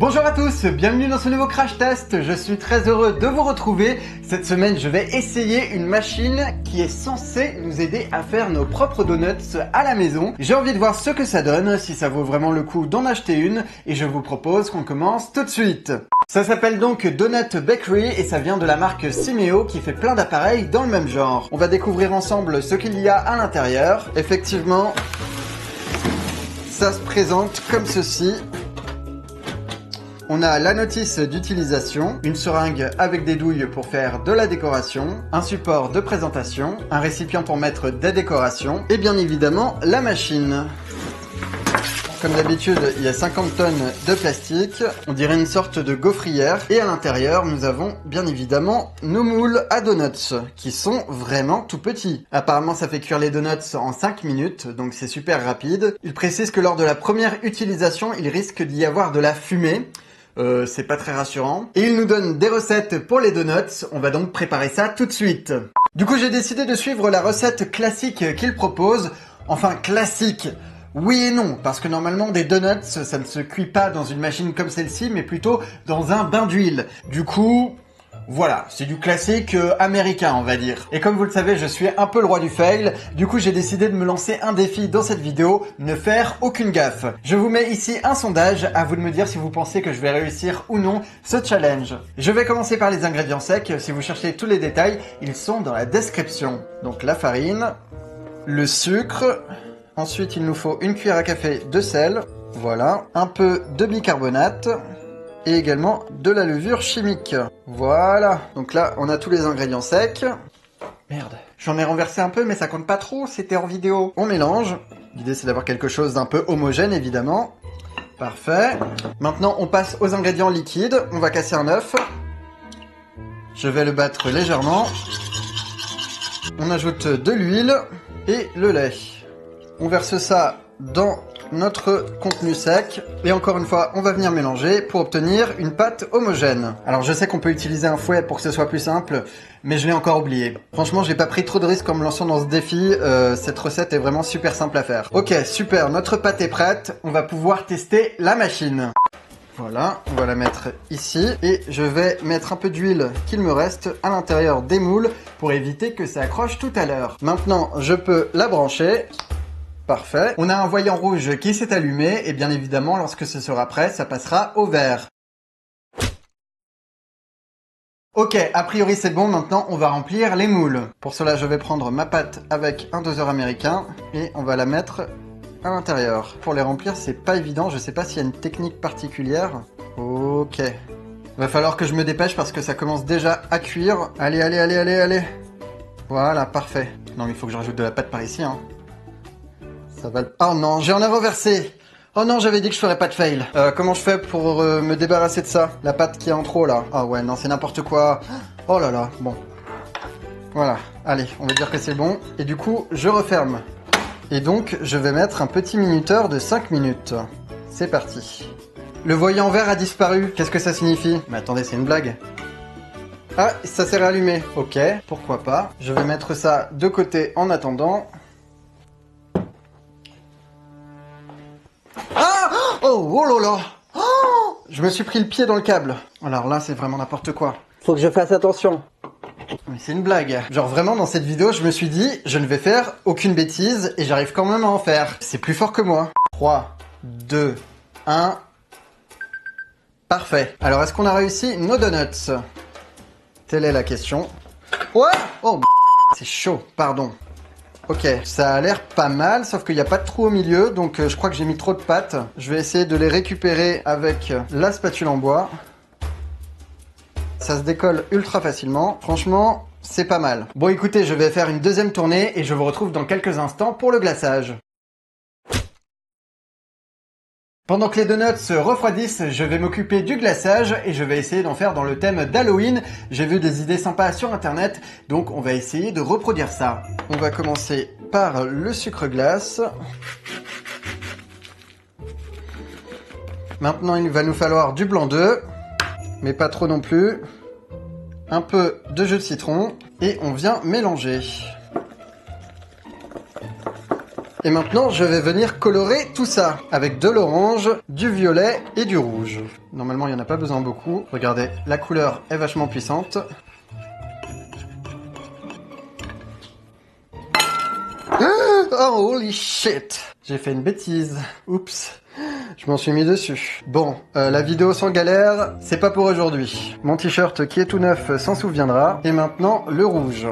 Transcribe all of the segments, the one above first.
Bonjour à tous, bienvenue dans ce nouveau crash test. Je suis très heureux de vous retrouver. Cette semaine, je vais essayer une machine qui est censée nous aider à faire nos propres donuts à la maison. J'ai envie de voir ce que ça donne, si ça vaut vraiment le coup d'en acheter une, et je vous propose qu'on commence tout de suite. Ça s'appelle donc Donut Bakery et ça vient de la marque Simeo qui fait plein d'appareils dans le même genre. On va découvrir ensemble ce qu'il y a à l'intérieur. Effectivement, ça se présente comme ceci. On a la notice d'utilisation, une seringue avec des douilles pour faire de la décoration, un support de présentation, un récipient pour mettre des décorations et bien évidemment la machine. Comme d'habitude, il y a 50 tonnes de plastique, on dirait une sorte de gaufrière et à l'intérieur, nous avons bien évidemment nos moules à donuts qui sont vraiment tout petits. Apparemment, ça fait cuire les donuts en 5 minutes, donc c'est super rapide. Il précise que lors de la première utilisation, il risque d'y avoir de la fumée. C'est pas très rassurant. Et il nous donne des recettes pour les donuts. On va donc préparer ça tout de suite. Du coup, j'ai décidé de suivre la recette classique qu'il propose. Enfin, classique. Oui et non, parce que normalement des donuts, ça ne se cuit pas dans une machine comme celle-ci, mais plutôt dans un bain d'huile. Du coup, voilà, c'est du classique américain, on va dire. Et comme vous le savez, je suis un peu le roi du fail. Du coup, j'ai décidé de me lancer un défi dans cette vidéo, ne faire aucune gaffe. Je vous mets ici un sondage, à vous de me dire si vous pensez que je vais réussir ou non ce challenge. Je vais commencer par les ingrédients secs. Si vous cherchez tous les détails, ils sont dans la description. Donc la farine, le sucre, ensuite il nous faut une cuillère à café de sel, voilà, un peu de bicarbonate, et également de la levure chimique. Voilà. Donc là, on a tous les ingrédients secs. Merde. J'en ai renversé un peu, mais ça compte pas trop, c'était en vidéo. On mélange. L'idée, c'est d'avoir quelque chose d'un peu homogène, évidemment. Parfait. Maintenant, on passe aux ingrédients liquides. On va casser un œuf. Je vais le battre légèrement. On ajoute de l'huile et le lait. On verse ça dans notre contenu sec et encore une fois on va venir mélanger pour obtenir une pâte homogène. Alors je sais qu'on peut utiliser un fouet pour que ce soit plus simple, mais je l'ai encore oublié. Franchement, j'ai pas pris trop de risques en me lançant dans ce défi, cette recette est vraiment super simple à faire. Ok, super, notre pâte est prête, on va pouvoir tester la machine. Voilà, on va la mettre ici et je vais mettre un peu d'huile qu'il me reste à l'intérieur des moules pour éviter que ça accroche tout à l'heure. Maintenant, je peux la brancher. Parfait. On a un voyant rouge qui s'est allumé et bien évidemment, lorsque ce sera prêt, ça passera au vert. Ok, a priori c'est bon, maintenant on va remplir les moules. Pour cela, je vais prendre ma pâte avec un doseur américain et on va la mettre à l'intérieur. Pour les remplir, c'est pas évident, je sais pas s'il y a une technique particulière. Ok. Va falloir que je me dépêche parce que ça commence déjà à cuire. Allez, allez, allez, allez, allez. Voilà, parfait. Non, mais il faut que je rajoute de la pâte par ici, hein. Ça va le... Oh non, j'en ai renversé. Oh non, j'avais dit que je ferais pas de fail. Comment je fais pour me débarrasser de ça? La pâte qui est en trop là. Ah ouais, non, c'est n'importe quoi. Oh là là, bon. Voilà, allez, on va dire que c'est bon. Et du coup, je referme. Et donc, je vais mettre un petit minuteur de 5 minutes. C'est parti. Le voyant vert a disparu. Qu'est-ce que ça signifie? Mais attendez, c'est une blague. Ah, ça s'est rallumé. Ok, pourquoi pas. Je vais mettre ça de côté en attendant. Ah! Oh là là! Oh, je me suis pris le pied dans le câble. Alors là, c'est vraiment n'importe quoi. Faut que je fasse attention. Mais c'est une blague. Genre vraiment, dans cette vidéo, je me suis dit, je ne vais faire aucune bêtise et j'arrive quand même à en faire. C'est plus fort que moi. 3, 2, 1... Parfait. Alors, est-ce qu'on a réussi nos donuts? Telle est la question. Ouais! Oh, c'est chaud, pardon. Ok, ça a l'air pas mal, sauf qu'il n'y a pas de trou au milieu, donc je crois que j'ai mis trop de pâte. Je vais essayer de les récupérer avec la spatule en bois. Ça se décolle ultra facilement. Franchement, c'est pas mal. Bon, écoutez, je vais faire une deuxième tournée et je vous retrouve dans quelques instants pour le glaçage. Pendant que les donuts se refroidissent, je vais m'occuper du glaçage et je vais essayer d'en faire dans le thème d'Halloween. J'ai vu des idées sympas sur internet, donc on va essayer de reproduire ça. On va commencer par le sucre glace. Maintenant, il va nous falloir du blanc d'œuf, mais pas trop non plus. Un peu de jus de citron et on vient mélanger. Et maintenant, je vais venir colorer tout ça avec de l'orange, du violet et du rouge. Normalement, il n'y en a pas besoin beaucoup. Regardez, la couleur est vachement puissante. Oh, holy shit! J'ai fait une bêtise. Oups. Je m'en suis mis dessus. Bon, la vidéo sans galère, c'est pas pour aujourd'hui. Mon t-shirt qui est tout neuf s'en souviendra. Et maintenant, le rouge.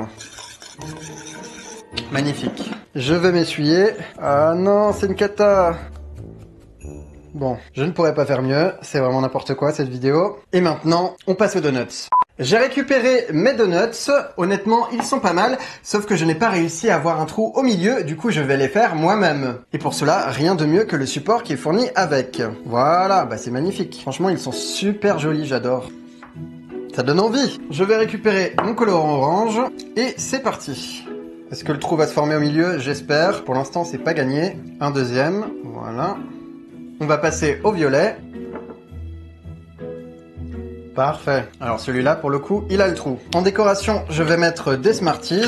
Magnifique. Je vais m'essuyer. Ah non, c'est une cata. Bon, je ne pourrais pas faire mieux. C'est vraiment n'importe quoi cette vidéo. Et maintenant, on passe aux donuts. J'ai récupéré mes donuts, honnêtement ils sont pas mal, sauf que je n'ai pas réussi à avoir un trou au milieu, du coup je vais les faire moi-même. Et pour cela, rien de mieux que le support qui est fourni avec. Voilà, bah c'est magnifique. Franchement ils sont super jolis, j'adore. Ça donne envie. Je vais récupérer mon colorant orange, et c'est parti. Est-ce que le trou va se former au milieu? J'espère. Pour l'instant c'est pas gagné. Un deuxième, voilà. On va passer au violet. Parfait. Alors celui-là, pour le coup, il a le trou. En décoration, je vais mettre des Smarties.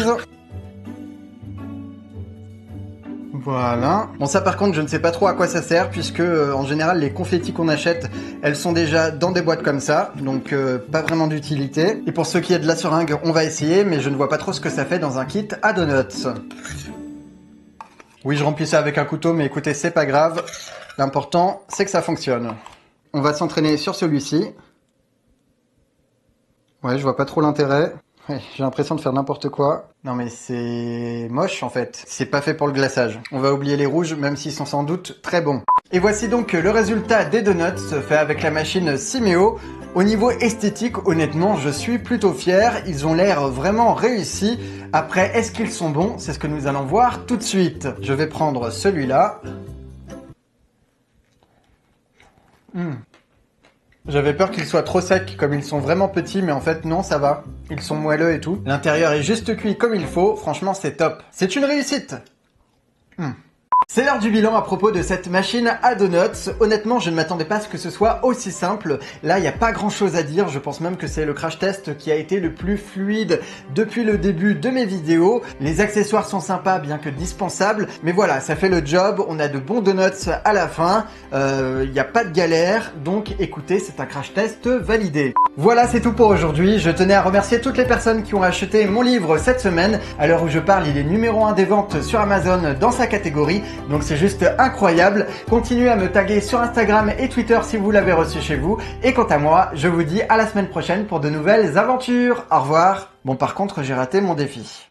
Voilà. Bon ça par contre, je ne sais pas trop à quoi ça sert, puisque en général, les confettis qu'on achète, elles sont déjà dans des boîtes comme ça, donc pas vraiment d'utilité. Et pour ce qui est de la seringue, on va essayer, mais je ne vois pas trop ce que ça fait dans un kit à donuts. Oui, je remplis ça avec un couteau, mais écoutez, c'est pas grave. L'important, c'est que ça fonctionne. On va s'entraîner sur celui-ci. Ouais, je vois pas trop l'intérêt. Ouais, j'ai l'impression de faire n'importe quoi. Non mais c'est moche en fait. C'est pas fait pour le glaçage. On va oublier les rouges, même s'ils sont sans doute très bons. Et voici donc le résultat des donuts fait avec la machine Simeo. Au niveau esthétique, honnêtement, je suis plutôt fier. Ils ont l'air vraiment réussis. Après, est-ce qu'ils sont bons? C'est ce que nous allons voir tout de suite. Je vais prendre celui-là. J'avais peur qu'ils soient trop secs, comme ils sont vraiment petits, mais en fait non, ça va. Ils sont moelleux et tout. L'intérieur est juste cuit comme il faut, franchement c'est top. C'est une réussite. C'est l'heure du bilan à propos de cette machine à donuts. Honnêtement, je ne m'attendais pas à ce que ce soit aussi simple. Là, il n'y a pas grand chose à dire. Je pense même que c'est le crash test qui a été le plus fluide depuis le début de mes vidéos. Les accessoires sont sympas, bien que dispensables. Mais voilà, ça fait le job. On a de bons donuts à la fin. Il n'y a pas de galère. Donc écoutez, c'est un crash test validé. Voilà, c'est tout pour aujourd'hui. Je tenais à remercier toutes les personnes qui ont acheté mon livre cette semaine. À l'heure où je parle, il est numéro 1 des ventes sur Amazon dans sa catégorie. Donc c'est juste incroyable. Continuez à me taguer sur Instagram et Twitter si vous l'avez reçu chez vous. Et quant à moi, je vous dis à la semaine prochaine pour de nouvelles aventures. Au revoir. Bon par contre, j'ai raté mon défi.